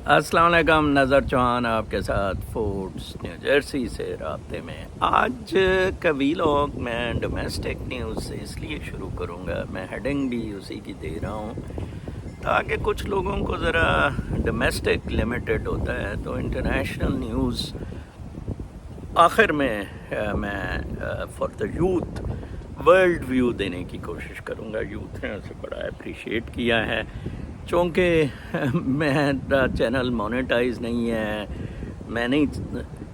السلام علیکم، نظر چوہان آپ کے ساتھ فورٹس نیو جرسی سے رابطے میں۔ آج کا ویلاگ میں ڈومیسٹک نیوز سے اس لیے شروع کروں گا، میں ہیڈنگ بھی اسی کی دے رہا ہوں تاکہ کچھ لوگوں کو ذرا ڈومیسٹک لمیٹڈ ہوتا ہے تو انٹرنیشنل نیوز آخر میں for the youth world view دینے کی کوشش کروں گا۔ یوتھ نے اسے بڑا اپریشیٹ کیا ہے، چونکہ میرا چینل مونیٹائز نہیں ہے، میں نہیں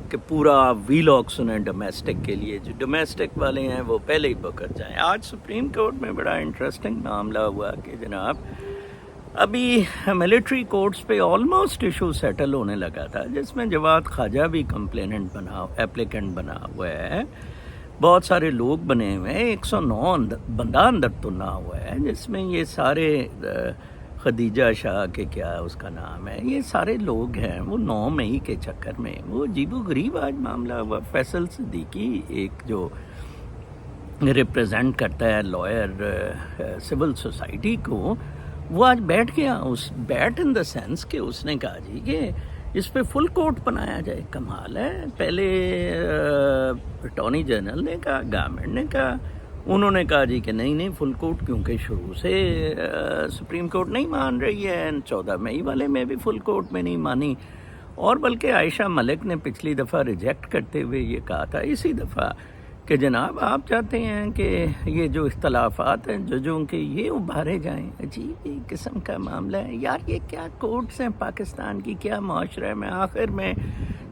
کہ پورا ویلاگ سنیں ڈومیسٹک کے لیے، جو ڈومیسٹک والے ہیں وہ پہلے ہی پکڑ جائیں۔ آج سپریم کورٹ میں بڑا انٹرسٹنگ معاملہ ہوا کہ جناب ابھی ملٹری کورٹس پہ آلموسٹ ایشو سیٹل ہونے لگا تھا، جس میں جواد خواجہ بھی ایپلیکنٹ بنا ہوا ہے، بہت سارے لوگ بنے ہوئے ہیں، 109 بندہ اندر تنا ہوا ہے، جس میں یہ سارے خدیجہ شاہ کے کیا اس کا نام ہے، یہ سارے لوگ ہیں، وہ 9 مئی کے چکر میں وہ عجیب و غریب آج معاملہ ہوا۔ فیصل صدیقی ایک جو ریپریزنٹ کرتا ہے لائر سول سوسائٹی کو، وہ آج بیٹھ گیا، بیٹھ ان دا سینس کہ اس نے کہا جی کہ اس پہ فل کورٹ بنایا جائے۔ کمال ہے، پہلے اٹارنی جنرل نے کہا، گورنمنٹ نے کہا، انہوں نے کہا جی کہ نہیں فل کورٹ، کیونکہ شروع سے سپریم کورٹ نہیں مان رہی ہے، 14 مئی والے میں بھی فل کورٹ میں نہیں مانی، اور بلکہ عائشہ ملک نے پچھلی دفعہ ریجیکٹ کرتے ہوئے یہ کہا تھا اسی دفعہ کہ جناب آپ چاہتے ہیں کہ یہ جو اختلافات ہیں ججوں کے یہ ابھارے جائیں۔ عجیب ہی قسم کا معاملہ ہے یار، یہ کیا کورٹس ہیں پاکستان کی، کیا معاشرہ ہے۔ میں آخر میں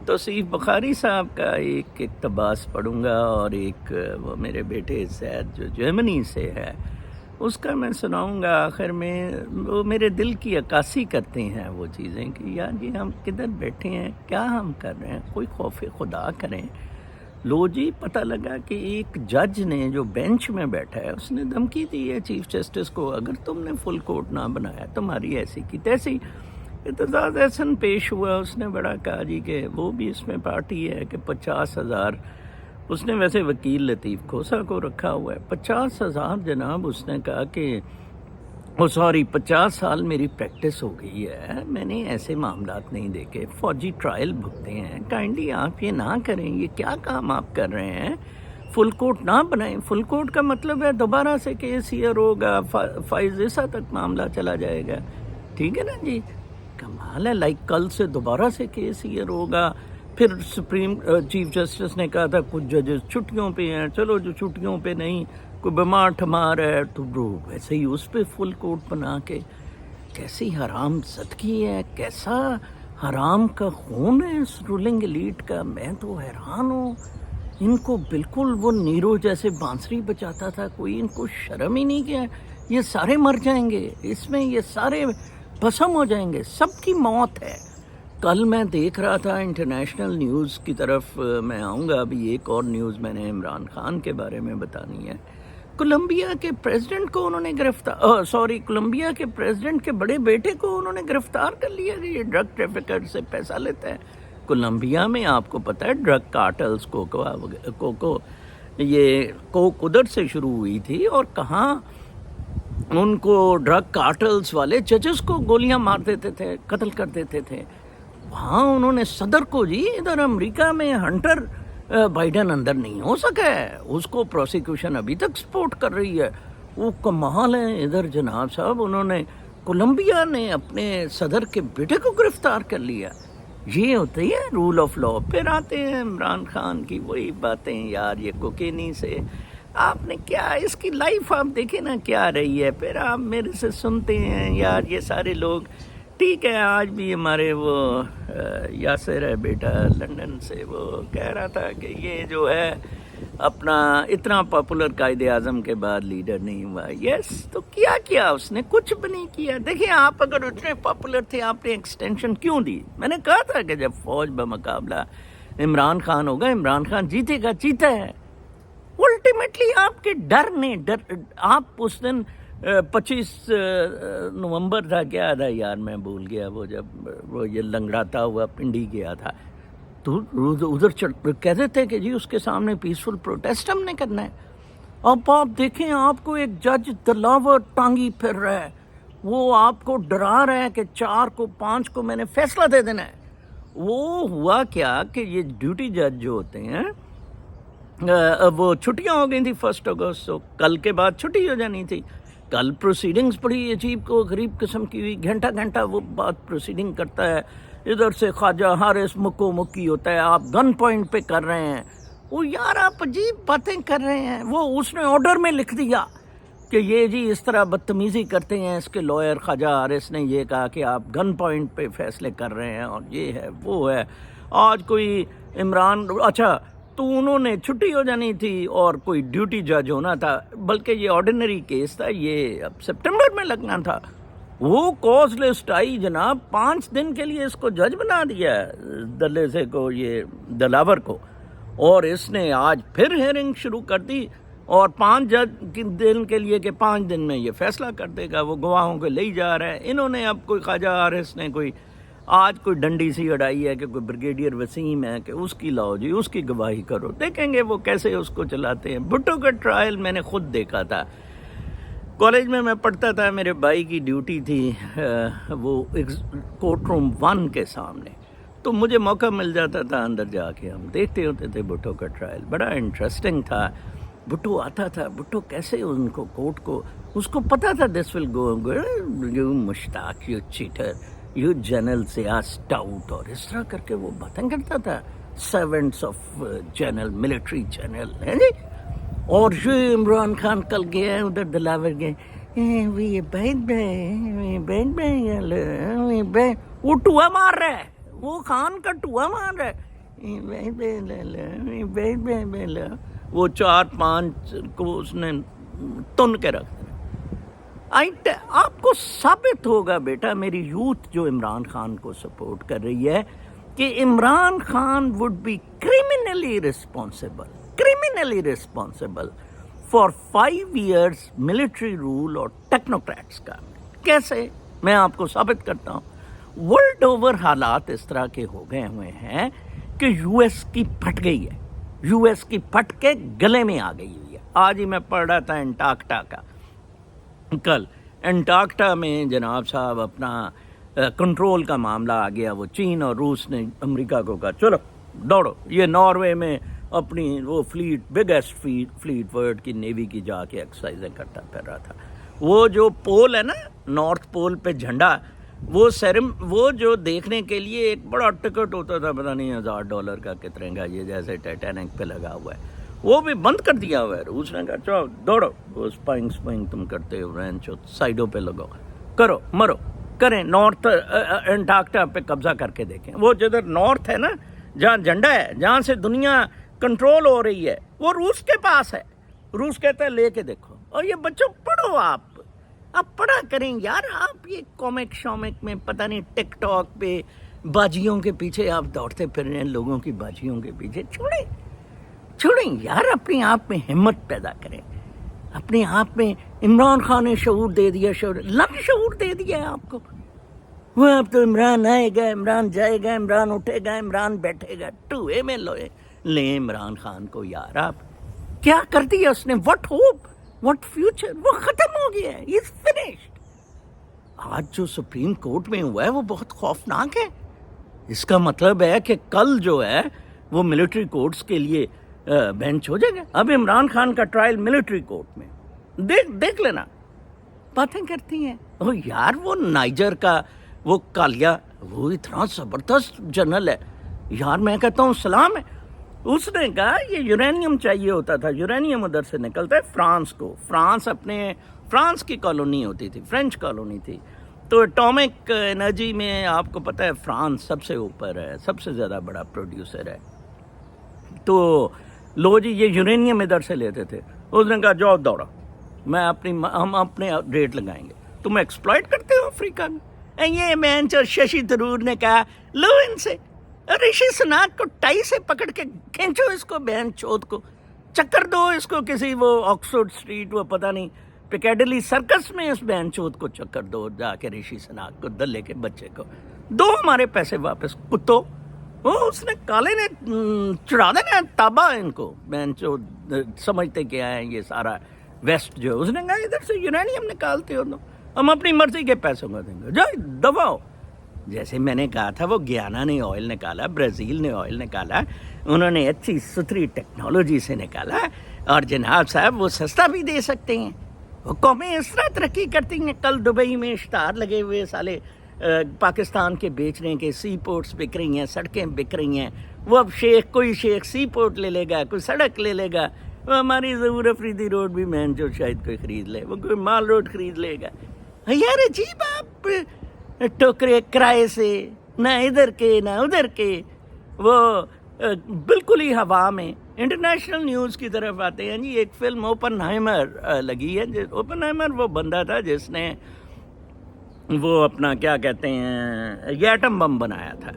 توصیف بخاری صاحب کا ایک اقتباس پڑھوں گا، اور ایک وہ میرے بیٹے زید جو جرمنی سے ہے اس کا میں سناؤں گا آخر میں۔ وہ میرے دل کی عکاسی کرتے ہیں وہ چیزیں کہ یار یہ ہم کدھر بیٹھے ہیں، کیا ہم کر رہے ہیں، کوئی خوف خدا کریں۔ لو جی پتہ لگا کہ ایک جج نے جو بینچ میں بیٹھا ہے اس نے دھمکی دی ہے چیف جسٹس کو، اگر تم نے فل کورٹ نہ بنایا تمہاری ایسی کی تیسی۔ اعتزاز احسن پیش ہوا، اس نے بڑا کہا جی کہ وہ بھی اس میں پارٹی ہے کہ 50,000، اس نے ویسے وکیل لطیف کھوسا کو رکھا ہوا ہے، 50,000 جناب اس نے کہا کہ 50 سال میری پریکٹس ہو گئی ہے، میں نے ایسے معاملات نہیں دیکھے، فوجی ٹرائل بھگتے ہیں، کائنڈلی آپ یہ نہ کریں، یہ کیا کام آپ کر رہے ہیں، فل کورٹ نہ بنائیں۔ فل کورٹ کا مطلب ہے دوبارہ سے کیس ہیئر ہوگا، فائزہ تک معاملہ چلا جائے گا، ٹھیک ہے نا جی۔ کمال ہے، لائک کل سے دوبارہ سے کیس ہیئر ہوگا۔ پھر چیف جسٹس نے کہا تھا کچھ ججز چھٹیوں پہ ہیں، چلو جو چھٹیوں پہ نہیں، کوئی بیمار ٹھمار ہے تو ویسے ہی اس پہ فل کورٹ بنا کے، کیسی حرام زدگی ہے، کیسا حرام کا خون ہے اس رولنگ ایلیٹ کا۔ میں تو حیران ہوں، ان کو بالکل وہ نیرو جیسے بانسری بجاتا تھا، کوئی ان کو شرم ہی نہیں کیا۔ یہ سارے مر جائیں گے اس میں، یہ سارے بھسم ہو جائیں گے، سب کی موت ہے۔ کل میں دیکھ رہا تھا انٹرنیشنل نیوز کی طرف میں آؤں گا، ابھی ایک اور نیوز میں نے عمران خان کے بارے میں بتانی ہے۔ کولمبیا کے پریزیڈنٹ کو انہوں نے کولمبیا کے پریزیڈنٹ کے بڑے بیٹے کو انہوں نے گرفتار کر لیا کہ یہ ڈرگ ٹریفکر سے پیسہ لیتا ہے۔ کولمبیا میں آپ کو پتہ ہے ڈرگ کارٹلز یہ کوک ادھر سے شروع ہوئی تھی، اور کہاں ان کو ڈرگ کارٹلز والے ججز کو گولیاں مار دیتے تھے، قتل کر دیتے تھے۔ وہاں انہوں نے صدر کو، جی ادھر امریکہ میں ہنٹر بائیڈن اندر نہیں ہو سکا ہے، اس کو پروسیکیوشن ابھی تک سپورٹ کر رہی ہے۔ وہ کمال ہے ادھر جناب صاحب، انہوں نے کولمبیا نے اپنے صدر کے بیٹے کو گرفتار کر لیا۔ یہ ہوتی ہے رول آف لا۔ پھر آتے ہیں عمران خان کی وہی باتیں، یار یہ کوکینی سے آپ نے کیا، اس کی لائف آپ دیکھیں نا کیا رہی ہے، پھر آپ میرے سے سنتے ہیں یار یہ سارے لوگ، ٹھیک ہے آج بھی ہمارے وہ یاسر ہے بیٹا لندن سے، وہ کہہ رہا تھا کہ یہ جو ہے اپنا اتنا پاپولر قائد اعظم کے بعد لیڈر نہیں ہوا۔ یس، تو کیا اس نے کچھ بھی نہیں کیا۔ دیکھیں آپ اگر اتنے پاپولر تھے، آپ نے ایکسٹینشن کیوں دی؟ میں نے کہا تھا کہ جب فوج بمقابلہ عمران خان ہوگا، عمران خان جیتے گا، جیتا ہے۔ الٹیمیٹلی آپ کے ڈر نے آپ اس دن 25 نومبر تھا، کیا تھا یار میں بھول گیا، وہ جب وہ یہ لنگڑاتا ہوا پنڈی گیا تھا، تو ادھر کہتے تھے کہ جی اس کے سامنے پیسفل پروٹیسٹ ہم نے کرنا ہے۔ اب آپ دیکھیں، آپ کو ایک جج دلاور ٹانگی پھر رہا ہے، وہ آپ کو ڈرا رہا ہے کہ 4 کو 5 کو میں نے فیصلہ دے دینا ہے. وہ ہوا کیا کہ یہ ڈیوٹی جج جو ہوتے ہیں وہ چھٹیاں ہو گئی تھی 1 اگست کو، کل کے بعد چھٹی ہو جانی تھی. کل پروسیڈنگز بڑی عجیب کو غریب قسم کی ہوئی، گھنٹہ گھنٹہ وہ بات پروسیڈنگ کرتا ہے، ادھر سے خواجہ حارث مکو مکی ہوتا ہے، آپ گن پوائنٹ پہ کر رہے ہیں. وہ یار آپ عجیب باتیں کر رہے ہیں. وہ اس نے آرڈر میں لکھ دیا کہ یہ جی اس طرح بدتمیزی کرتے ہیں. اس کے لائر خواجہ حارث نے یہ کہا کہ آپ گن پوائنٹ پہ فیصلے کر رہے ہیں اور یہ ہے وہ ہے. آج کوئی عمران، اچھا تو انہوں نے چھٹی ہو جانی تھی اور کوئی ڈیوٹی جج ہونا تھا، بلکہ یہ آرڈینری کیس تھا، یہ اب سپٹمبر میں لگنا تھا. وہ کوز لسٹ آئی جناب، 5 دن کے لیے اس کو جج بنا دیا دلے کو، یہ دلاور کو، اور اس نے آج پھر ہیئرنگ شروع کر دی اور 5 دن کے لیے کہ 5 دن میں یہ فیصلہ کر دے گا. وہ گواہوں کو لے جا رہا ہے. انہوں نے اب کوئی خواجہ حارث نے کوئی آج کوئی ڈنڈی سی اڑائی ہے کہ کوئی بریگیڈیئر وسیم ہے کہ اس کی لاؤ جی، اس کی گواہی کرو. دیکھیں گے وہ کیسے اس کو چلاتے ہیں. بھٹو کا ٹرائل میں نے خود دیکھا تھا، کالج میں پڑھتا تھا، میرے بھائی کی ڈیوٹی تھی وہ کورٹ روم 1 کے سامنے، تو مجھے موقع مل جاتا تھا اندر جا کے ہم دیکھتے ہوتے تھے بھٹو کا ٹرائل. بڑا انٹرسٹنگ تھا. بھٹو آتا تھا، بھٹو کیسے ان کو کورٹ کو، اس کو پتا تھا this will go, you Mushtaq, you cheater, you general سیاہ سٹاؤٹ، اور اس طرح کر کے وہ باتیں کرتا تھا. Servants of general, military general ہے جی. اور یہ عمران خان کل گیا ہے ادھر دلاور گئے، وہ ٹوا مار رہا ہے، وہ خان کا ٹوا مار رہا ہے. وہ 4-5 کو اس نے تن کے رکھ دیا. آپ کو ثابت ہوگا بیٹا، میری یوتھ جو عمران خان کو سپورٹ کر رہی ہے، کہ Imran Khan would be criminally responsible for 5 years military rule اور ٹیکنوکریٹس کا. کیسے؟ میں آپ کو ثابت کرتا ہوں. ورلڈ اوور حالات اس طرح کے ہو گئے ہوئے ہیں کہ یو ایس کی پھٹ گئی ہے، یو ایس کی پھٹ کے گلے میں آ گئی ہوئی ہے. آج ہی میں پڑھ رہا تھا انٹارکٹا کا، کل انٹارکٹا میں جناب صاحب اپنا کنٹرول کا معاملہ آ گیا. وہ چین اور روس نے امریکہ کو کہا چلو دوڑو. یہ ناروے میں اپنی وہ بگیسٹ فلیٹ ورلڈ کی نیوی کی جا کے ایکسرسائزیں کرتا پھر رہا تھا. وہ جو پول ہے نا، نارتھ پول پہ جھنڈا، وہ جو دیکھنے کے لیے ایک بڑا ٹکٹ ہوتا تھا، پتہ نہیں $1000 کا کتنے کا، یہ جیسے ٹائٹینک پہ لگا ہوا ہے، وہ بھی بند کر دیا ہوا ہے. روس نے کہا چلو دوڑو، وہ سپائنگ تم کرتے ہو، رینچ سائڈوں پہ لگو، کرو مرو کریں. نارتھ انٹارکٹا پہ قبضہ کر کے دیکھیں. وہ جدھر نارتھ ہے نا، جہاں جھنڈا ہے، جہاں سے دنیا کنٹرول ہو رہی ہے، وہ روس کے پاس ہے. روس کہتا ہے لے کے دیکھو. اور یہ بچوں پڑھو، آپ پڑھا کریں یار. آپ یہ کامک شامک میں پتہ نہیں ٹک ٹاک پہ باجیوں کے پیچھے آپ دوڑتے پھر رہے ہیں، لوگوں کی باجیوں کے پیچھے. چھوڑیں یار، اپنے آپ میں ہمت پیدا کریں. اپنے آپ میں عمران خان نے شعور دے دیا، شعور دے دیا ہے آپ کو. وہ اب تو عمران آئے گا، عمران جائے گا، عمران اٹھے گا، عمران بیٹھے گا. ٹوئے میں لیں عمران خان کو یار. آپ کیا کر دیا اس نے؟ What hope, what future? وہ ختم ہو گیا ہے، از فنشڈ. آج جو سپریم کورٹ میں ہوا ہے وہ بہت خوفناک ہے. اس کا مطلب ہے کہ کل جو ہے وہ ملٹری کورٹس کے لیے بینچ ہو جائے گا. اب عمران خان کا ٹرائل ملٹری کورٹ میں، دیکھ لینا. باتیں کرتی ہیں وہ یار. وہ نائجر کا وہ کالیا، وہ اتنا زبردست جنرل ہے یار. میں کہتا ہوں سلام ہے. اس نے کہا یہ یورینیم چاہیے ہوتا تھا، یورینیم ادھر سے نکلتا ہے فرانس کو. فرانس کی کالونی ہوتی تھی، فرینچ کالونی تھی. تو اٹامک انرجی میں آپ کو پتہ ہے فرانس سب سے اوپر ہے، سب سے زیادہ بڑا پروڈیوسر ہے. تو لو جی یہ یورینیم ادھر سے لیتے تھے. اس نے کہا جاؤ دوڑا، ہم اپنے ریٹ لگائیں گے. تم ایکسپلائٹ کرتے ہو افریقہ میں. یہ مینچ اور ششی تھرور نے کہا لو ان سے رشی سناک کو ٹائی سے پکڑ کے کھینچو، اس کو بہن چوت کو چکر دو، اس کو کسی وہ آکسفورڈ اسٹریٹ، وہ پتہ نہیں پیکیڈلی سرکس میں اس بہن چوت کو چکر دو جا کے. رشی سناک کو، دلے کے بچے کو دو ہمارے پیسے واپس کتو. اس نے کالے نے چڑھا دینا تابا ان کو. بہن چوت سمجھتے کیا ہے یہ سارا ویسٹ جو. اس نے کہا ادھر سے یورینیم نکالتے ہو. ہم اپنی مرضی کے پیسوں کا دیں گے، جائے دباؤ. جیسے میں نے کہا تھا وہ گیانا نے آئل نکالا، برازیل نے آئل نکالا، انہوں نے اچھی ستھری ٹیکنالوجی سے نکالا، اور جناب صاحب وہ سستا بھی دے سکتے ہیں. وہ قومیں اس طرح ترقی کرتی ہیں. کل دبئی میں اشتہار لگے ہوئے سالے پاکستان کے بیچنے کے، سی پورٹس بک رہی ہیں، سڑکیں بک رہی ہیں. وہ اب کوئی شیخ سی پورٹ لے لے گا، کوئی سڑک لے لے گا. وہ ہماری ظہور افریدی روڈ بھی مین جو شاید کوئی خرید لے، وہ کوئی مال روڈ خرید لے گا. یار عجیب آپ ٹوکرے کرائے سے، نہ ادھر کے نہ ادھر کے، وہ بالکل ہی ہوا میں. انٹرنیشنل نیوز کی طرف آتے ہیں جی. ایک فلم اوپن ہائمر لگی ہے. اوپن ہائمر وہ بندہ تھا جس نے وہ اپنا کیا کہتے ہیں یہ ایٹم بم بنایا تھا.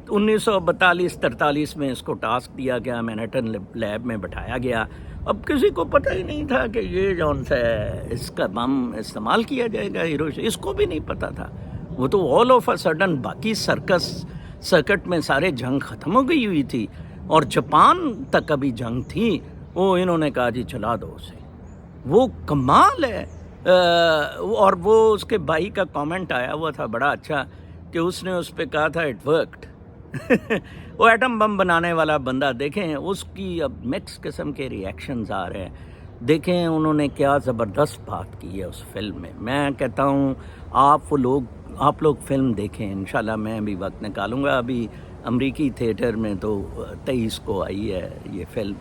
1942-43 میں اس کو ٹاسک دیا گیا، مینہٹن لیب میں بٹھایا گیا. اب کسی کو پتہ ہی نہیں تھا کہ یہ جون سا ہے اس کا بم استعمال کیا جائے گا ہیروشیما. اس کو بھی نہیں پتہ تھا. وہ تو آل آف اے سڈن باقی سرکٹ میں سارے جنگ ختم ہو گئی ہوئی تھی، اور جاپان تک ابھی جنگ تھی. وہ انہوں نے کہا جی چلا دو اسے. وہ کمال ہے. اور وہ اس کے بھائی کا کامنٹ آیا ہوا تھا بڑا اچھا کہ اس نے اس پہ کہا تھا اٹ ورکڈ. وہ ایٹم بم بنانے والا بندہ، دیکھیں اس کی اب مکس قسم کے ریئیکشنز آ رہے ہیں. دیکھیں انہوں نے کیا زبردست بات کی ہے اس فلم میں. میں کہتا ہوں آپ لوگ فلم دیکھیں انشاءاللہ. میں بھی وقت نکالوں گا. ابھی امریکی تھیٹر میں تو 23 کو آئی ہے یہ فلم.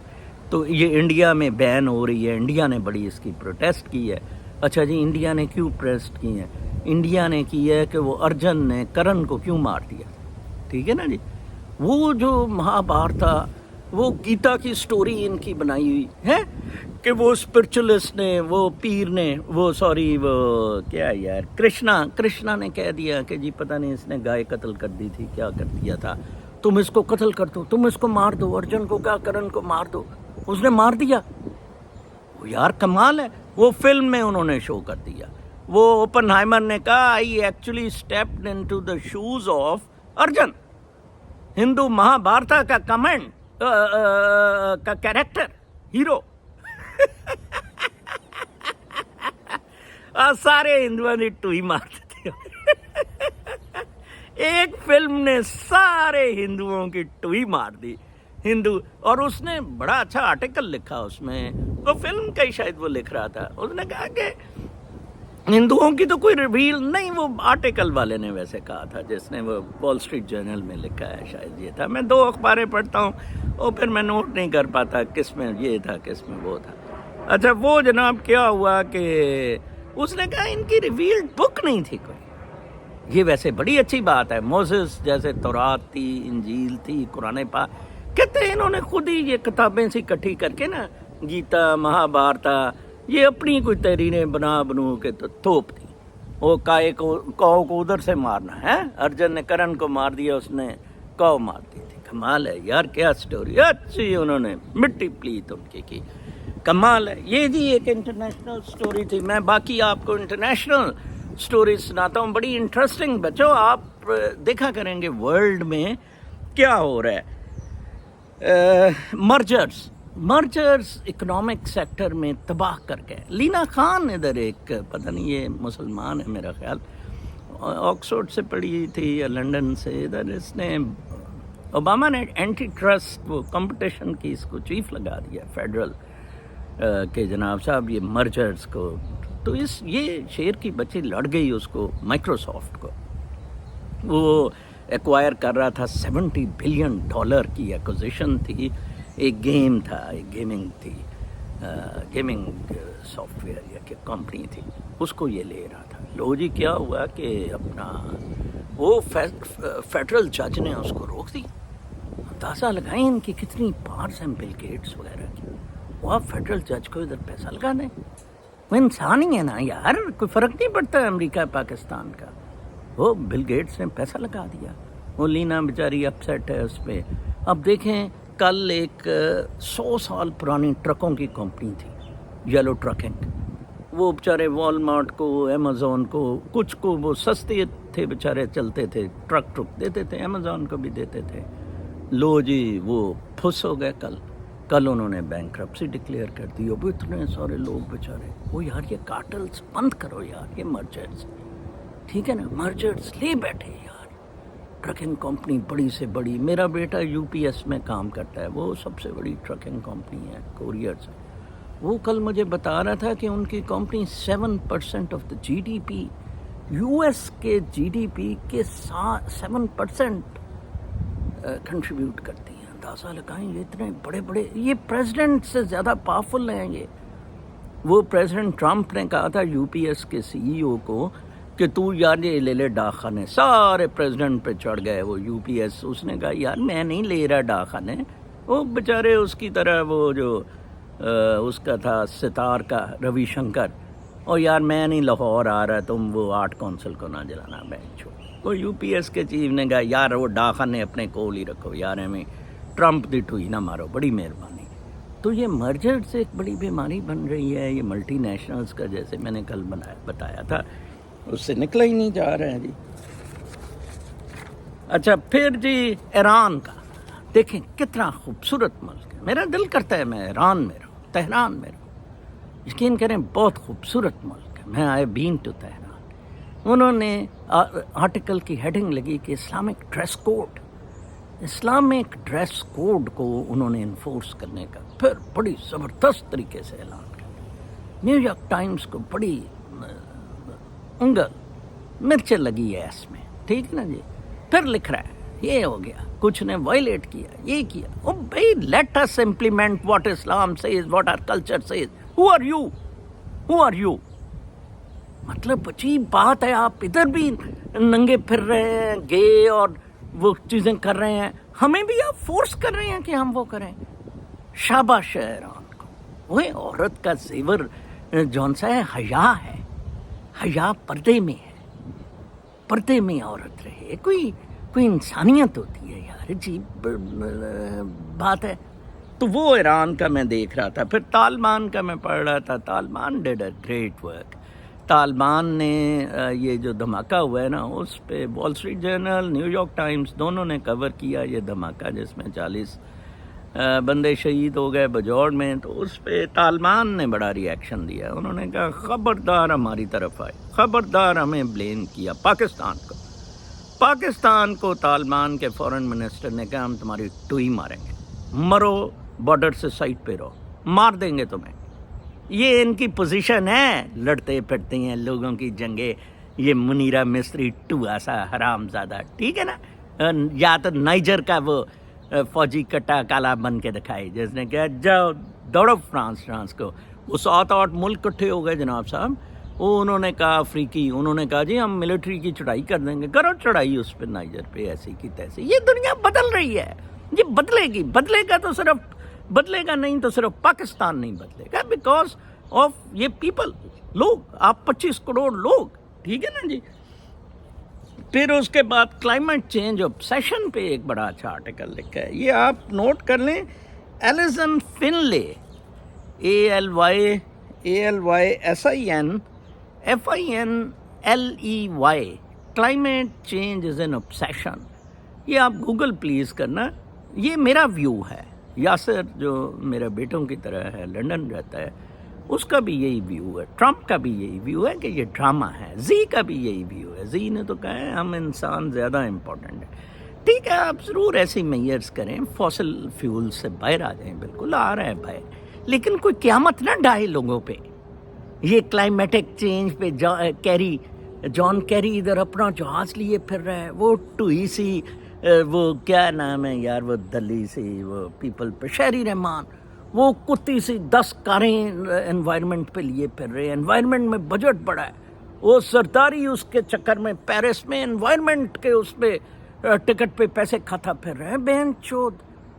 تو یہ انڈیا میں بین ہو رہی ہے. انڈیا نے بڑی اس کی پروٹیسٹ کی ہے. اچھا جی انڈیا نے کیوں پروٹیسٹ کی ہے؟ انڈیا نے کی ہے کہ وہ ارجن نے کرن کو کیوں مار دیا. ٹھیک ہے نا جی. وہ جو مہابھارتا، وہ گیتا کی سٹوری ان کی بنائی ہوئی ہے کہ وہ اسپرچولسٹ نے، وہ پیر نے، وہ کیا یار کرشنا نے کہہ دیا کہ جی پتہ نہیں اس نے گائے قتل کر دی تھی، کیا کر دیا تھا، تم اس کو قتل کر دو، تم اس کو مار دو، ارجن کو کیا کرن کو مار دو. اس نے مار دیا. وہ یار کمال ہے. وہ فلم میں انہوں نے شو کر دیا. وہ اوپن ہائمر نے کہا I actually stepped into the shoes of Arjun. Hindu Mahabharata کا کمنٹ کا کیریکٹر ہیرو. سارے ہندوؤں نے ٹوئی مار دیتے. ایک فلم نے سارے ہندوؤں کی ٹوئی مار دی. اور اس نے بڑا اچھا آرٹیکل لکھا اس میں. وہ فلم کا ہی شاید وہ لکھ رہا تھا. اس نے کہا کہ ہندوؤں کی تو کوئی ریویل نہیں. وہ آرٹیکل والے نے ویسے کہا تھا جس نے وہ وال اسٹریٹ جرنل میں لکھا ہے. شاید یہ تھا. میں 2 اخباریں پڑھتا ہوں اور پھر میں نوٹ نہیں کر پاتا کس میں یہ تھا کس میں وہ تھا. اچھا وہ جناب کیا ہوا کہ اس نے کہا ان کی ریویلڈ بک نہیں تھی کوئی. یہ ویسے بڑی اچھی بات ہے. موسیس جیسے تورات تھی، انجیل تھی، قرآن پاک، کہتے ہیں انہوں نے خود ہی یہ کتابیں سی اکٹھی کر کے نا، گیتا، مہابھارتا، یہ اپنی کوئی تحریریں بنو کے تو تھوپ دی. وہ کو ادھر سے مارنا ہے. ارجن نے کرن کو مار دیا، اس نے کو مار دی تھی. کمال ہے یار. کیا سٹوری اچھی انہوں نے مٹی پلیت ان کی کمال ہے. یہ جی ایک انٹرنیشنل سٹوری تھی. میں باقی آپ کو انٹرنیشنل سٹوری سناتا ہوں بڑی انٹرسٹنگ. بچوں آپ دیکھا کریں گے ورلڈ میں کیا ہو رہا ہے. مرجرز اکنامک سیکٹر میں تباہ کر گئے. لینا خان ادھر ایک پتہ نہیں یہ مسلمان ہے میرا خیال، آکسفورڈ سے پڑھی تھی یا لنڈن سے. ادھر اس نے اوباما نے اینٹی ٹرسٹ وہ کمپٹیشن کی اس کو چیف لگا دیا فیڈرل کہ جناب صاحب یہ مرجرز کو. تو یہ شیر کی بچی لڑ گئی اس کو مائکروسافٹ کو. وہ ایکوائر کر رہا تھا. $70 بلین کی ایکوزیشن تھی. ایک گیم تھا، ایک گیمنگ تھی، گیمنگ سافٹ ویئر یا کہ کمپنی تھی، اس کو یہ لے رہا تھا. لو جی کیا ہوا کہ اپنا وہ فیڈرل جج نے اس کو روک دی. اندازہ لگائیں ان کی کتنی پاورز ہیں بل گیٹس وغیرہ کی. وہ آپ فیڈرل جج کو ادھر پیسہ لگا دیں. وہ انسان ہی ہے نا یار. کوئی فرق نہیں پڑتا ہے امریکہ پاکستان کا. وہ بل گیٹس نے پیسہ لگا دیا. وہ لینا بیچاری اپسیٹ ہے اس پہ. اب دیکھیں کل ایک 100 سال پرانی ٹرکوں کی کمپنی تھی یلو ٹرکنگ. وہ بیچارے والمارٹ کو، امیزون کو، کچھ کو وہ سستے تھے بیچارے، چلتے تھے، ٹرک دیتے تھے، امیزون کو بھی دیتے تھے. لو جی وہ پھس ہو گئے کل. کل انہوں نے بینکرپسی ڈکلیئر کر دی. اب اتنے سارے لوگ بیچارے, وہ یار یہ کارٹلز بند کرو یار, یہ مرجرز, ٹھیک ہے نا, مرجرز لے بیٹھے یار. ٹرکنگ کمپنی بڑی سے بڑی, میرا بیٹا یو پی ایس میں کام کرتا ہے, وہ سب سے بڑی ٹرکنگ کمپنی ہے, کوریئرز. وہ کل مجھے بتا رہا تھا کہ ان کی company 7% of the G D P, U S کے جی ڈی پی کے 7% کنٹریبیوٹ کرتی ہیں. اندازہ لگائیں, یہ اتنے بڑے بڑے, یہ پریزیڈنٹ سے زیادہ پاورفل ہیں یہ. وہ پریزیڈنٹ ٹرمپ نے کہا تھا یو پی ایس کے سی ای او کو کہ تو یار یہ لے لے ڈاک خانے. سارے پریزیڈنٹ پہ چڑھ گئے وہ یو پی ایس. اس نے کہا یار میں نہیں لے رہا ڈاک خانے. وہ بیچارے اس کی طرح وہ جو اس کا تھا ستار کا روی شنکر, اور یار میں نہیں لاہور آ رہا, تم وہ آرٹ کونسل کو نہ جلانا بینچ چھو. وہ یو پی ایس کے چیف نے کہا یار وہ ڈاک خانے اپنے کول ہی رکھو یار, ہمیں ٹرمپ دی ٹھوئی نہ مارو, بڑی مہربانی. تو یہ مرجر سے ایک بڑی بیماری بن رہی ہے, یہ ملٹی نیشنلز کا, جیسے میں نے کل بتایا تھا, اس سے نکلا ہی نہیں جا رہا ہے جی. اچھا پھر جی ایران کا دیکھیں کتنا خوبصورت ملک ہے. میرا دل کرتا ہے میں ایران میں رہوں, تہران میں رہوں. یقین کریں بہت خوبصورت ملک ہے. میں آئی بین ٹو تہران. انہوں نے آرٹیکل کی ہیڈنگ لگی کہ Islamic dress code, Islamic dress code کو انہوں نے انفورس کرنے کا پھر بڑی زبردست طریقے سے اعلان کیا. نیو یارک ٹائمز کو بڑی انگل مرچیں لگی ہے اس میں, ٹھیک ہے نا جی. پھر لکھ رہا ہے یہ ہو گیا, کچھ نے وائلیٹ کیا, یہ کیا. او بھائی let us implement what Islam says, what our culture says. Who are you, who are you. مطلب عجیب بات ہے, آپ ادھر بھی ننگے پھر رہے ہیں, گے اور وہ چیزیں کر رہے ہیں, ہمیں بھی آپ فورس کر رہے ہیں کہ ہم وہ کریں. شاباش ہے ایران کو. وہ عورت کا زیور جون سا ہے, حیا ہے. حیا پردے میں ہے, پردے میں عورت رہے. کوئی انسانیت ہوتی ہے یار, عجیب بات ہے. تو وہ ایران کا میں دیکھ رہا تھا. پھر طالبان کا میں پڑھ رہا تھا. Taliban did a great work. Taliban نے یہ جو دھماکہ ہوا ہے نا, اس پہ Wall Street Journal, New York Times دونوں نے کور کیا یہ دھماکہ جس میں 40 بندے شہید ہو گئے بجوڑ میں. تو اس پہ طالبان نے بڑا ریئیکشن دیا. انہوں نے کہا خبردار ہماری طرف آئے, خبردار. ہمیں بلیم کیا پاکستان کو. طالبان کے فورن منسٹر نے کہا ہم تمہاری ٹوئی ماریں گے, مرو بارڈر سے سائٹ پہ رہو, مار دیں گے تمہیں. یہ ان کی پوزیشن ہے. لڑتے پھرتے ہیں لوگوں کی جنگیں. یہ منیرہ مصری ٹوا سا حرام زادہ, ٹھیک ہے نا. یا تو نائجر کا وہ فوجی کٹا کالا بن کے دکھائے جس نے کہا جاؤ دوڑو فرانس کو. وہ 7-8 ملک کٹھے ہو گئے جناب صاحب. وہ انہوں نے کہا افریقی, انہوں نے کہا جی ہم ملٹری کی چڑھائی کر دیں گے. کرو چڑھائی اس پہ نائجر پہ, ایسی کی تیسی. یہ دنیا بدل رہی ہے, یہ بدلے گی. بدلے گا تو صرف بدلے گا نہیں تو صرف پاکستان نہیں بدلے گا, بیکاز آف یہ پیپل, لوگ, آپ 25 کروڑ لوگ, ٹھیک ہے نا جی. پھر اس کے بعد کلائمیٹ چینج obsession پہ ایک بڑا اچھا آرٹیکل لکھا ہے. یہ آپ نوٹ کر لیں, ایلزن فنلے, ALYSINFINLEY, climate change is an obsession. یہ آپ گوگل پلیز کرنا. یہ میرا ویو ہے. یاسر جو میرے بیٹوں کی طرح ہے, لندن رہتا ہے, اس کا بھی یہی ویو ہے. ٹرمپ کا بھی یہی ویو ہے کہ یہ ڈرامہ ہے. زی کا بھی یہی ویو ہے. زی نے تو کہا ہے ہم انسان زیادہ امپورٹنٹ ہے. ٹھیک ہے, آپ ضرور ایسی میئرز کریں, فوسل فیول سے باہر آ جائیں. بالکل آ رہا ہے باہر, لیکن کوئی قیامت نہ ڈھائے لوگوں پہ. یہ کلائمیٹک چینج پہ جان کیری ادھر اپنا جہاز لیے پھر رہا ہے. وہ ٹوئی سی, وہ کیا نام ہے یار, وہ دلی سی, وہ پیپل پہ شہری رحمان, وہ کتی سی 10 کاریں انوائرمنٹ پہ لیے پھر رہے. انوائرمنٹ میں بجٹ بڑا ہے. وہ سرداری اس کے چکر میں پیرس میں انوائرمنٹ کے اس پہ ٹکٹ پہ پیسے کھاتا پھر رہے ہیں. بہن چود,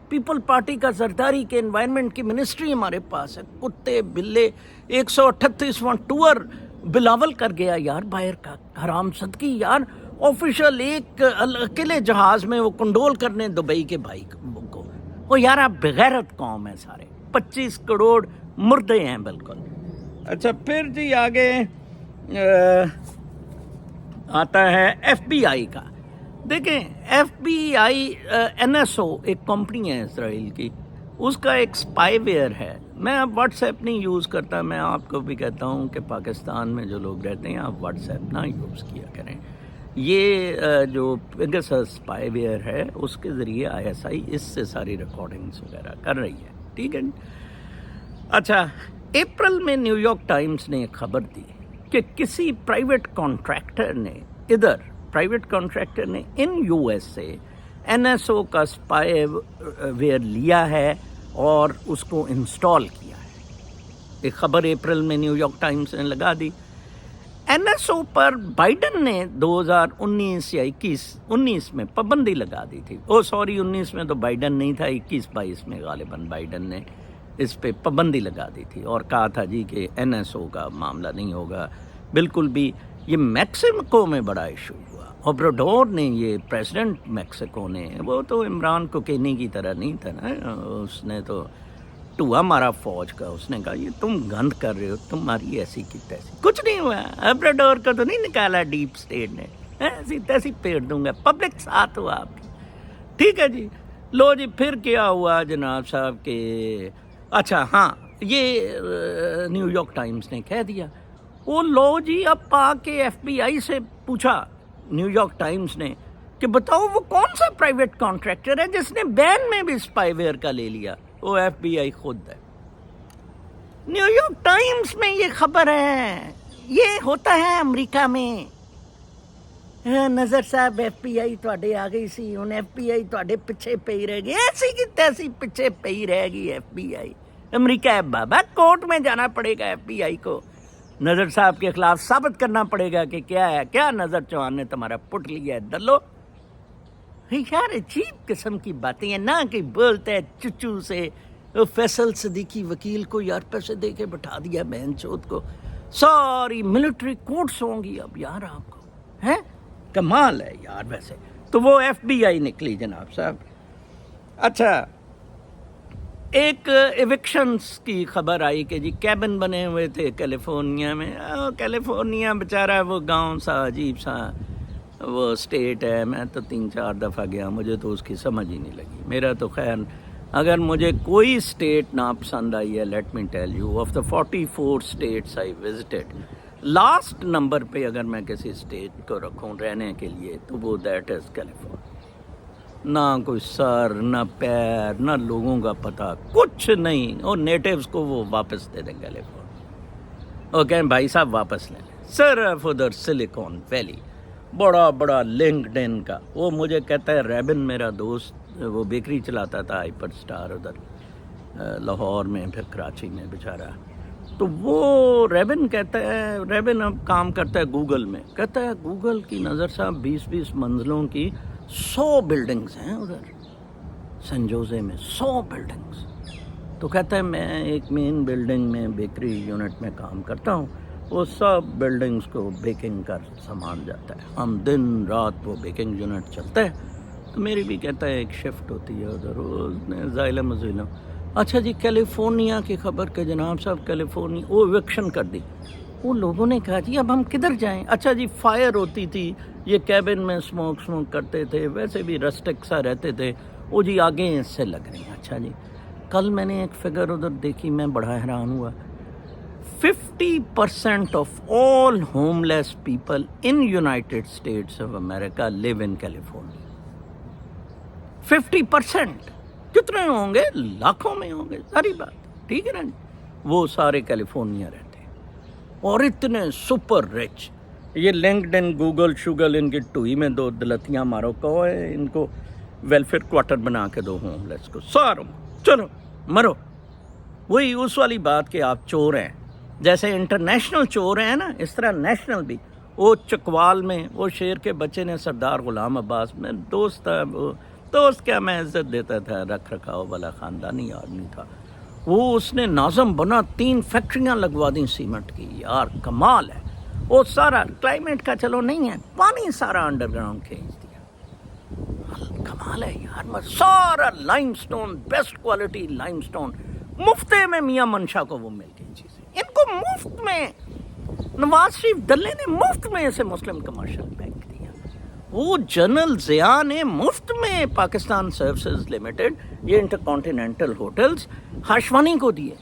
پیپل پارٹی کا زرداری کے انوائرمنٹ کی منسٹری ہمارے پاس ہے. کتے بلے 138واں ٹور بلاول کر گیا یار باہر کا, حرام صدقی یار. آفیشل ایک اکیلے جہاز میں وہ کنڈول کرنے دبئی کے بھائی کو. وہ یار آپ بغیرت قوم ہے سارے, 25 کروڑ مردے ہیں بالکل. اچھا پھر جی آگے آتا ہے ایف بی آئی کا. دیکھیں ایف بی آئی NSO ایک کمپنی ہے اسرائیل کی, اس کا ایک اسپائی ویئر ہے. میں اب واٹس ایپ نہیں یوز کرتا. میں آپ کو بھی کہتا ہوں کہ پاکستان میں جو لوگ رہتے ہیں آپ واٹس ایپ نہ یوز کیا کریں. یہ جو پیگسس اسپائی ویئر ہے اس کے ذریعے ISI اس سے ساری ریکارڈنگس وغیرہ کر رہی ہے. ٹھیک ہے. اچھا، اپریل میں نیو یارک ٹائمز نے ایک خبر دی کہ کسی پرائیویٹ کانٹریکٹر نے ان US سے NSO کا اسپائی ویئر لیا ہے اور اس کو انسٹال کیا ہے. ایک خبر اپریل میں نیو یارک ٹائمز نے لگا دی. NSO پر بائیڈن نے 2019 یا 19 میں پابندی لگا دی تھی. 19 میں تو بائیڈن نہیں تھا، 21-22 میں غالباً بائیڈن نے اس پہ پابندی لگا دی تھی اور کہا تھا جی کہ NSO کا معاملہ نہیں ہوگا بالکل بھی. یہ میکسیکو میں بڑا ایشو ہوا. اوبراڈور نے، یہ پریزیڈنٹ میکسیکو نے، وہ تو عمران کوکینی کی طرح نہیں تھا نا. اس نے تو ٹوا مارا فوج کا. اس نے کہا یہ تم گند کر رہے ہو، تمہاری ایسی کی تیسی. کچھ نہیں ہوا. اوبراڈور کو تو نہیں نکالا ڈیپ اسٹیٹ نے. ایسی تیسی پیڑ دوں گا، پبلک ساتھ ہوا آپ کی. ٹھیک ہے جی. لو جی پھر کیا ہوا جناب صاحب کہ اچھا ہاں، یہ نیو یارک ٹائمز نے کہہ دیا. وہ لو جی اب آ کے FBI سے پوچھا نیو یارک ٹائمز نے کہ بتاؤ وہ کون سا پرائیویٹ کانٹریکٹر ہے جس نے بین میں بھی اسپائی ویئر کا لے لیا. وہ FBI خود ہے. نیو یارک ٹائمز میں یہ خبر ہے. یہ ہوتا ہے امریکہ میں. نظر صاحب FBI تواڈے آ گئی سی، ہن FBI تواڈے پیچھے پئی رہ گئی. ایسی کی تیسی پیچھے پئی رہ گئی FBI. امریکہ ہے بابا، کورٹ میں جانا پڑے گا FBI کو. نظر صاحب کے خلاف ثابت کرنا پڑے گا کہ کیا ہے، کیا نظر چوہان نے تمہارا پٹ لیا ہے دلو. یار عجیب قسم کی باتیں ہیں. نہ کہ بولتا ہے چچو سے فیصل صدیقی وکیل کو یار پیسے دے کے بٹھا دیا بہن چوت کو. ساری ملٹری کورٹس ہوں گی اب یار آپ کو. ہے کمال ہے یار. ویسے تو وہ FBI نکلی جناب صاحب. اچھا، ایک ایوکشنز کی خبر آئی کہ جی کیبن بنے ہوئے تھے کیلیفورنیا میں. کیلیفورنیا بیچارہ وہ گاؤں سا عجیب سا وہ اسٹیٹ ہے. میں تو 3-4 دفعہ گیا، مجھے تو اس کی سمجھ ہی نہیں لگی. میرا تو خیر، اگر مجھے کوئی اسٹیٹ نا پسند آئی ہے، let me tell you, of the 44 states I visited, last number پہ اگر میں کسی اسٹیٹ کو رکھوں رہنے کے لیے تو وہ دیٹ از کیلیفورنیا. نہ کوئی سر، نہ پیر، نہ لوگوں کا پتہ، کچھ نہیں. اور نیٹیوز کو وہ واپس دے دیں کیلیفورنیا. وہ کہیں بھائی صاحب واپس لے لیں. صرف ادھر سلیکون ویلی، بڑا لنکڈ ان کا. وہ مجھے کہتا ہے ریبن میرا دوست، وہ بیکری چلاتا تھا ہائپر اسٹار ادھر لاہور میں، پھر کراچی میں بیچارہ. تو وہ ریبن کہتا ہے، ریبن اب کام کرتا ہے گوگل میں، کہتا ہے گوگل کی نظر صاحب 20 منزلوں کی 100 بلڈنگز ہیں ادھر سنجوزے میں. 100 بلڈنگز. تو کہتا ہے میں ایک مین بلڈنگ میں بیکری یونٹ میں کام کرتا ہوں. وہ سب بلڈنگز کو بیکنگ کا سامان جاتا ہے. ہم دن رات وہ بیکنگ یونٹ چلتا ہے. تو میری بھی کہتا ہے ایک شفٹ ہوتی ہے ادھر. اس نے زائلم. اچھا جی، کیلیفورنیا کی خبر کہ جناب صاحب کیلیفورنیا وہ ایوکشن کر دی. وہ لوگوں نے کہا جی اب ہم کدھر جائیں. اچھا جی، فائر ہوتی تھی، یہ کیبن میں اسموک کرتے تھے، ویسے بھی رسٹک سا رہتے تھے. وہ جی آگے اس سے لگ رہی ہیں. اچھا جی، کل میں نے ایک فگر ادھر دیکھی، میں بڑا حیران ہوا. 50% of all homeless people in United States of America live in California. 50%. کتنے ہوں گے؟ لاکھوں میں ہوں گے. ساری بات ٹھیک ہے نا. وہ سارے کیلیفورنیا رہتے ہیں اور اتنے سپر رچ. یہ لنکڈ ان، گوگل، شوگل، ان کی ٹوئی میں 2 دلتیاں مارو. کہو ان کو ویلفیئر کوارٹر بنا کے دو ہوم لیس کو. ساروں چلو مرو. وہی اس والی بات کہ آپ چور ہیں. جیسے انٹرنیشنل چور ہیں نا، اس طرح نیشنل بھی. وہ چکوال میں وہ شیر کے بچے نے سردار غلام عباس میں دوست تھا. دوست کیا، میں عزت دیتا تھا، رکھ رکھاؤ والا خاندانی آدمی تھا. وہ اس نے ناظم بنا 3 فیکٹریاں لگوا دیں سیمنٹ کی. یار کمال ہے. وہ سارا کلائمیٹ کا چلو نہیں ہے، پانی سارا انڈر گراؤنڈ کھینچ دیا. کمال ہے یار. سارا لائم سٹون، بیسٹ کوالٹی لائم سٹون مفتے میں میاں منشا کو وہ مل گئی چیزیں. ان کو مفت میں نواز شریف دلے نے مفت میں اسے مسلم کمرشل بینک دیا. وہ جنرل ضیاء نے مفت میں پاکستان سروسز لمیٹڈ یہ انٹر کانٹیننٹل ہوٹلز ہاشوانی کو دیے.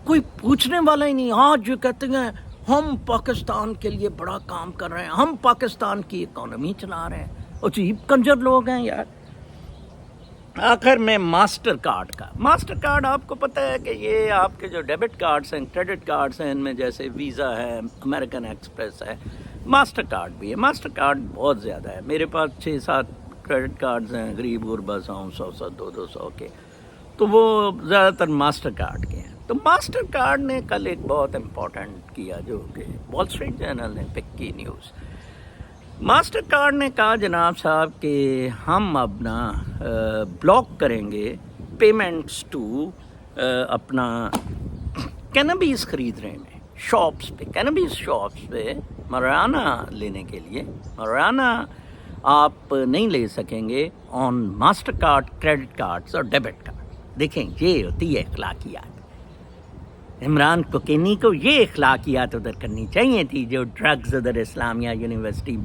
کوئی پوچھنے والا ہی نہیں. آج جو کہتے ہیں ہم پاکستان کے لیے بڑا کام کر رہے ہیں, ہم پاکستان کی اکانومی چلا رہے ہیں. عجیب کنجر لوگ ہیں یار. آخر میں ماسٹر کارڈ آپ کو پتہ ہے کہ یہ آپ کے جو ڈیبٹ کارڈز ہیں, کریڈٹ کارڈز ہیں, ان میں جیسے ویزا ہے, امریکن ایکسپریس ہے, ماسٹر کارڈ بھی ہے. ماسٹر کارڈ بہت زیادہ ہے. میرے پاس 6-7 کریڈٹ کارڈز ہیں, غریب غربا 100 200 کے, تو وہ زیادہ تر ماسٹر کارڈ کے ہیں. تو ماسٹر کارڈ نے کل ایک بہت امپورٹنٹ کیا جو کہ وال اسٹریٹ جرنل نے پک کی نیوز. ماسٹر کارڈ نے کہا جناب صاحب کہ ہم اپنا بلاک کریں گے پیمنٹس ٹو اپنا کینبیز خریدنے میں شاپس پہ, کینبیز شاپس پہ ماروانا لینے کے لیے. ماروانا آپ نہیں لے سکیں گے آن ماسٹر کارڈ, کریڈٹ کارڈز اور ڈیبٹ کارڈ. دیکھیں یہ ہوتی ہے اخلاقیات. عمران کوکینی کو یہ اخلاقیات ادھر کرنی چاہیے تھی جو ڈرگز ادھر اسلامیہ یونیورسٹی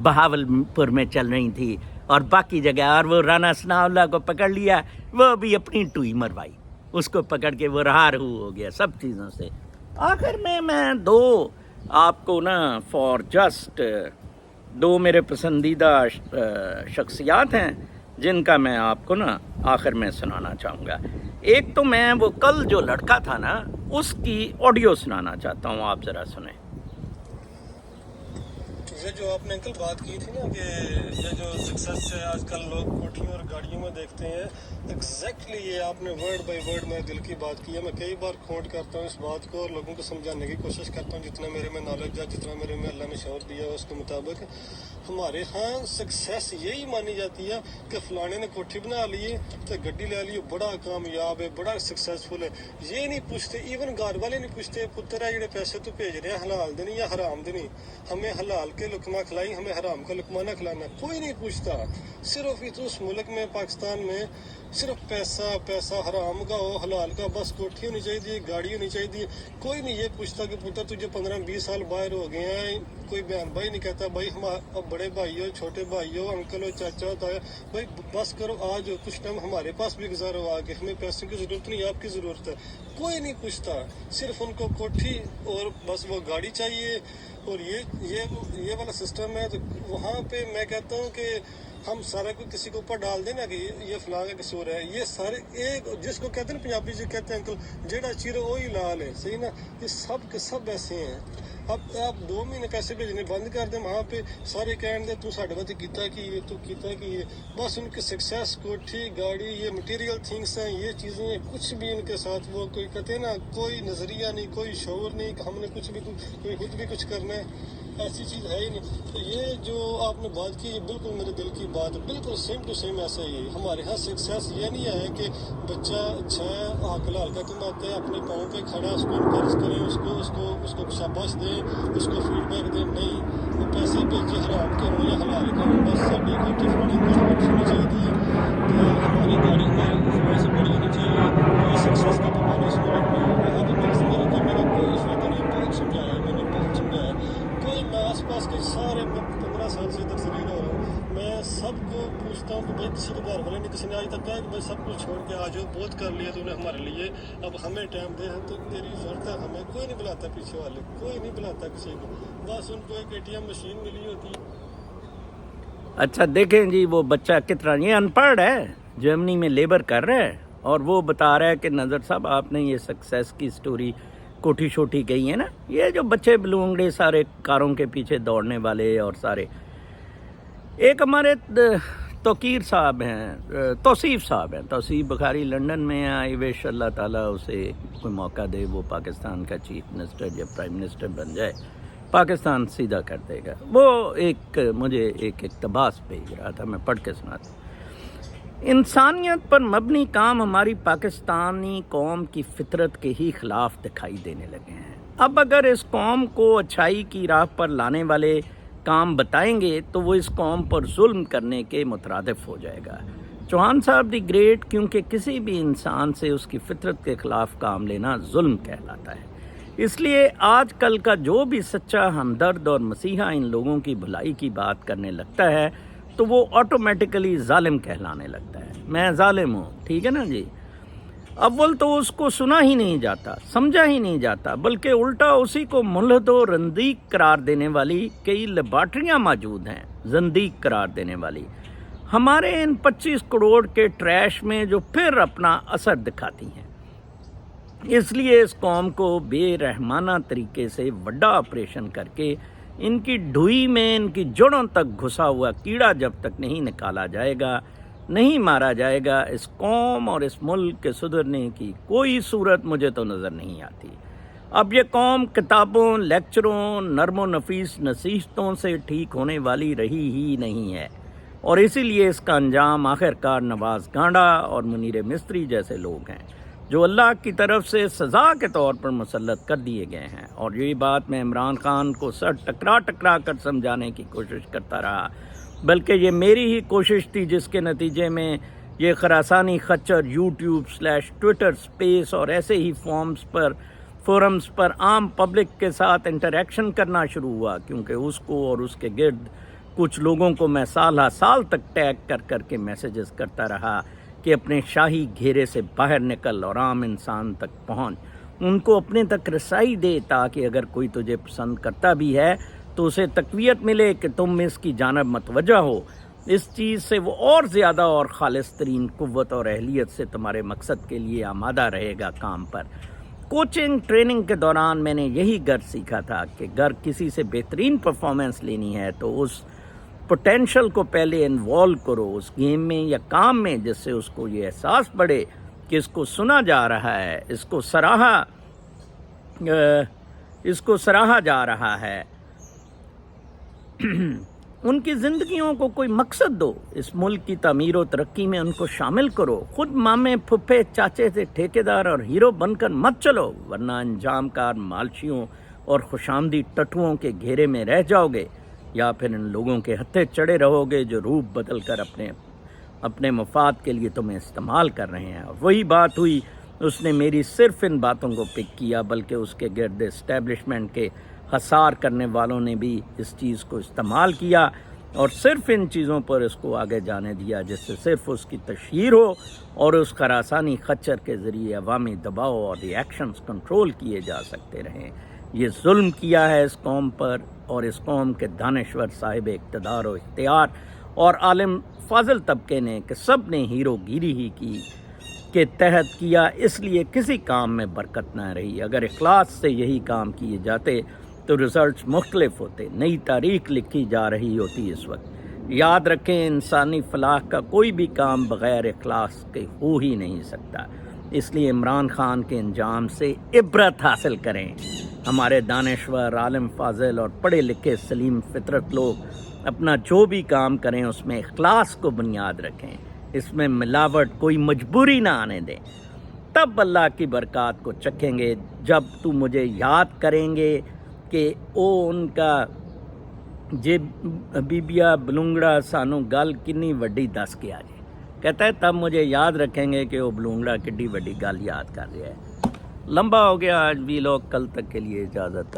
بہاول پور میں چل رہی تھی اور باقی جگہ. اور وہ رانا ثناء اللہ کو پکڑ لیا, وہ بھی اپنی ٹوئی مروائی, اس کو پکڑ کے وہ رہا رہو ہو گیا سب چیزوں سے. آخر میں دو آپ کو نا فار جسٹ دو میرے پسندیدہ شخصیات ہیں جن کا میں آپ کو نا آخر میں سنانا چاہوں گا. ایک تو میں وہ کل جو لڑکا تھا نا اس کی آڈیو سنانا چاہتا ہوں, آپ ذرا سنیں. یہ جو آپ نے انکل بات کی تھی نا کہ یہ جو سکسیس ہے آج کل لوگ کوٹھیوں اور گاڑیوں میں دیکھتے ہیں, ایگزیکٹلی یہ آپ نے ورڈ بائی ورڈ میرے دل کی بات کی ہے. میں کئی بار کھوٹ کرتا ہوں اس بات کو اور لوگوں کو سمجھانے کی کوشش کرتا ہوں جتنا میرے میں نالج ہے, جتنا میرے میں اللہ نے شعور دیا ہے اس کے مطابق. ہمارے ہاں سکسیس یہی مانی جاتی ہے کہ فلانے نے کوٹھی بنا لی ہے تو گڈی لے لی, بڑا کامیاب ہے, بڑا سکسیسفل ہے. یہ نہیں پوچھتے, ایون گھر والے نہیں پوچھتے پتر ہے جڑے پیسے تو بھیج رہے ہیں حلال دینی یا حرام دینی, ہمیں حلال کے لقمہ کھلائی, ہمیں حرام کا لقمہ نہ کھلانا. کوئی نہیں پوچھتا. صرف اس ملک میں پاکستان میں صرف پیسہ حرام کا ہو حلال کا, بس کوٹھی ہونی چاہیے, گاڑی ہونی چاہیے. کوئی نہیں یہ پوچھتا کہ پتر تجھے 15-20 سال باہر ہو گئے ہیں. کوئی بہن بھائی نہیں کہتا بھائی ہم بڑے بھائی ہو, چھوٹے بھائی ہو, انکل ہو, چاچا ہوتا ہے, بھائی بس کرو آج کچھ ٹائم ہمارے پاس بھی گزارو آگے, ہمیں پیسوں کی ضرورت نہیں, آپ کی ضرورت ہے. کوئی نہیں پوچھتا. صرف ان کو کوٹھی اور بس وہ گاڑی چاہیے. اور یہ والا سسٹم ہے. تو وہاں پہ میں کہتا ہوں کہ ہم سارا کو کسی کے اوپر ڈال دیں نا کہ یہ فلاں کا قصور ہے. یہ سارے ایک جس کو کہتے ہیں پنجابی جو کہتے ہیں انکل جیڑا چیرو وہی لال ہے, صحیح نا. یہ سب کے سب ایسے ہیں. اب آپ 2 مہینے پیسے بھیجنے بند کر دیں, وہاں پہ سارے کہیں دے تو ساڈے واسطے کیتا کہ یہ تو کیتا کہ یہ. بس ان کی سکسیس کوٹھی گاڑی یہ مٹیریل تھنگس ہیں, یہ چیزیں کچھ بھی ان کے ساتھ وہ کوئی کہتے ہیں نا کوئی نظریہ نہیں, کوئی شعور نہیں کہ ہم نے کچھ بھی کوئی خود بھی کچھ کرنا ہے, ایسی چیز ہے ہی نہیں. تو یہ جو آپ نے بات کی یہ بالکل میرے دل کی بات ہے, بالکل سیم ٹو سیم ایسا ہی ہے. ہمارے ہاں سکسیس یہ نہیں ہے کہ بچہ اچھا ہے حق حلال کا کماتا ہے, اپنے پاؤں پہ کھڑا, اس کو انکریج کریں, اس کو شاباش دیں, اس کو فیڈ بیک دیں. نہیں, وہ پیسے بھیجے حرام کے ہوں یا حلال کے ہوں, بس سبھی کو ٹفنی کچھ ہونی چاہیے. تو ہماری گاڑی میں سے بڑی ہونی چاہیے. یہ سکسیس کا پیمانہ اس ملک میں بہت میرا کوئی اس وقت نہیں, بہت سمجھایا ہے میں نے, بہت سمجھایا. کوئی میں آس پاس کے سارے 15 سال سے ادھر زلیل ہو رہا ہوں, میں سب کو پوچھتا ہوں کہ بھائی کسی کے گھر والے نے کسی نے آج تک کہا کہ بھائی سب کچھ چھوڑ کے آ جاؤ, بہت کر لیا تو نے ہمارے لیے, اب ہمیں ٹائم دے, تو تیری ضرورت ہے ہمیں. کوئی نہیں بلاتا پیچھے والے, کوئی نہیں بلاتا کسی کو, بس ان کو ایک ATM مشین ملی ہوتی ہے. اچھا دیکھیں جی وہ بچہ کتنا یہ ان پڑھ ہے, جرمنی میں لیبر کر رہا ہے, اور وہ بتا رہا ہے کہ نظر صاحب آپ نے یہ سکسیس کی سٹوری کوٹھی شوٹھی گئی ہے نا, یہ جو بچے بلونگڑے سارے کاروں کے پیچھے دوڑنے والے اور سارے. ایک ہمارے توقیر صاحب ہیں, توصیف بخاری لنڈن میں ہیں. آئی وش اللہ تعالیٰ اسے کوئی موقع دے, وہ پاکستان کا چیف منسٹر یا پرائم منسٹر بن جائے, پاکستان سیدھا کر دے گا. وہ مجھے ایک اقتباس بھیج رہا تھا, میں پڑھ کے سناتا ہوں. انسانیت پر مبنی کام ہماری پاکستانی قوم کی فطرت کے ہی خلاف دکھائی دینے لگے ہیں. اب اگر اس قوم کو اچھائی کی راہ پر لانے والے کام بتائیں گے تو وہ اس قوم پر ظلم کرنے کے مترادف ہو جائے گا. چوہان صاحب دی گریٹ, کیونکہ کسی بھی انسان سے اس کی فطرت کے خلاف کام لینا ظلم کہلاتا ہے. اس لیے آج کل کا جو بھی سچا ہمدرد اور مسیحا ان لوگوں کی بھلائی کی بات کرنے لگتا ہے تو وہ آٹومیٹیکلی ظالم کہلانے لگتا ہے. میں ظالم ہوں، ٹھیک ہے نا جی. اول تو اس کو سنا ہی نہیں جاتا، سمجھا ہی نہیں جاتا، بلکہ الٹا اسی کو ملحد و رندیق قرار دینے والی کئی لیبارٹریاں موجود ہیں، زندیق قرار دینے والی ہمارے ان 25 کروڑ کے ٹریش میں، جو پھر اپنا اثر دکھاتی ہیں. اس لیے اس قوم کو بے رحمانہ طریقے سے بڑا آپریشن کر کے ان کی ڈھوئی میں ان کی جڑوں تک گھسا ہوا کیڑا جب تک نہیں نکالا جائے گا، نہیں مارا جائے گا، اس قوم اور اس ملک کے سدھرنے کی کوئی صورت مجھے تو نظر نہیں آتی. اب یہ قوم کتابوں، لیکچروں، نرم و نفیس نصیحتوں سے ٹھیک ہونے والی رہی ہی نہیں ہے، اور اسی لیے اس کا انجام آخرکار نواز گانڈا اور منیر مستری جیسے لوگ ہیں جو اللہ کی طرف سے سزا کے طور پر مسلط کر دیے گئے ہیں. اور یہی بات میں عمران خان کو سر ٹکرا کر سمجھانے کی کوشش کرتا رہا، بلکہ یہ میری ہی کوشش تھی جس کے نتیجے میں یہ خراسانی خچر YouTube/Twitter اسپیس اور ایسے ہی فورمز پر عام پبلک کے ساتھ انٹریکشن کرنا شروع ہوا، کیونکہ اس کو اور اس کے گرد کچھ لوگوں کو میں سالہ سال تک ٹیگ کر کے میسیجز کرتا رہا کہ اپنے شاہی گھیرے سے باہر نکل اور عام انسان تک پہنچ، ان کو اپنے تک رسائی دے، تاکہ اگر کوئی تجھے پسند کرتا بھی ہے تو اسے تقویت ملے کہ تم اس کی جانب متوجہ ہو. اس چیز سے وہ اور زیادہ اور خالص ترین قوت اور اہلیت سے تمہارے مقصد کے لیے آمادہ رہے گا کام پر. کوچنگ ٹریننگ کے دوران میں نے یہی گر سیکھا تھا کہ اگر کسی سے بہترین پرفارمنس لینی ہے تو اس پوٹینشل کو پہلے انوالو کرو اس گیم میں یا کام میں، جس سے اس کو یہ احساس بڑھے کہ اس کو سنا جا رہا ہے، اس کو سراہا جا رہا ہے. ان کی زندگیوں کو کوئی مقصد دو، اس ملک کی تعمیر و ترقی میں ان کو شامل کرو. خود مامے پھپھے چاچے سے ٹھیکیدار اور ہیرو بن کر مت چلو، ورنہ انجام کار مالشیوں اور خوشامدی ٹٹوؤں کے گھیرے میں رہ جاؤ گے، یا پھر ان لوگوں کے ہتھے چڑے رہو گے جو روپ بدل کر اپنے مفاد کے لیے تمہیں استعمال کر رہے ہیں. اور وہی بات ہوئی، اس نے میری صرف ان باتوں کو پک کیا، بلکہ اس کے گرد اسٹیبلشمنٹ کے حصار کرنے والوں نے بھی اس چیز کو استعمال کیا اور صرف ان چیزوں پر اس کو آگے جانے دیا جس سے صرف اس کی تشہیر ہو اور اس خراسانی خچر کے ذریعے عوامی دباؤ اور ری ایکشنز کنٹرول کیے جا سکتے رہیں. یہ ظلم کیا ہے اس قوم پر اور اس قوم کے دانشور صاحب اقتدار و اختیار اور عالم فاضل طبقے نے، کہ سب نے ہیرو گیری ہی کی کے تحت کیا. اس لیے کسی کام میں برکت نہ رہی. اگر اخلاص سے یہی کام کیے جاتے تو رزلٹس مختلف ہوتے، نئی تاریخ لکھی جا رہی ہوتی. اس وقت یاد رکھیں، انسانی فلاح کا کوئی بھی کام بغیر اخلاص کے ہو ہی نہیں سکتا. اس لیے عمران خان کے انجام سے عبرت حاصل کریں. ہمارے دانشور، عالم فاضل اور پڑھے لکھے سلیم فطرت لوگ اپنا جو بھی کام کریں اس میں اخلاص کو بنیاد رکھیں، اس میں ملاوٹ کوئی مجبوری نہ آنے دیں. تب اللہ کی برکات کو چکھیں گے جب تو مجھے یاد کریں گے کہ او ان کا جے بیبیا بلونگڑا سانو گل کنی وڈی دس کے آ جائے. کہتا ہے تب مجھے یاد رکھیں گے کہ وہ بلونگڑا کڈی وڈی گل یاد کر رہا ہے. لمبا ہو گیا آج بھی لوگ، کل تک کے لیے اجازت.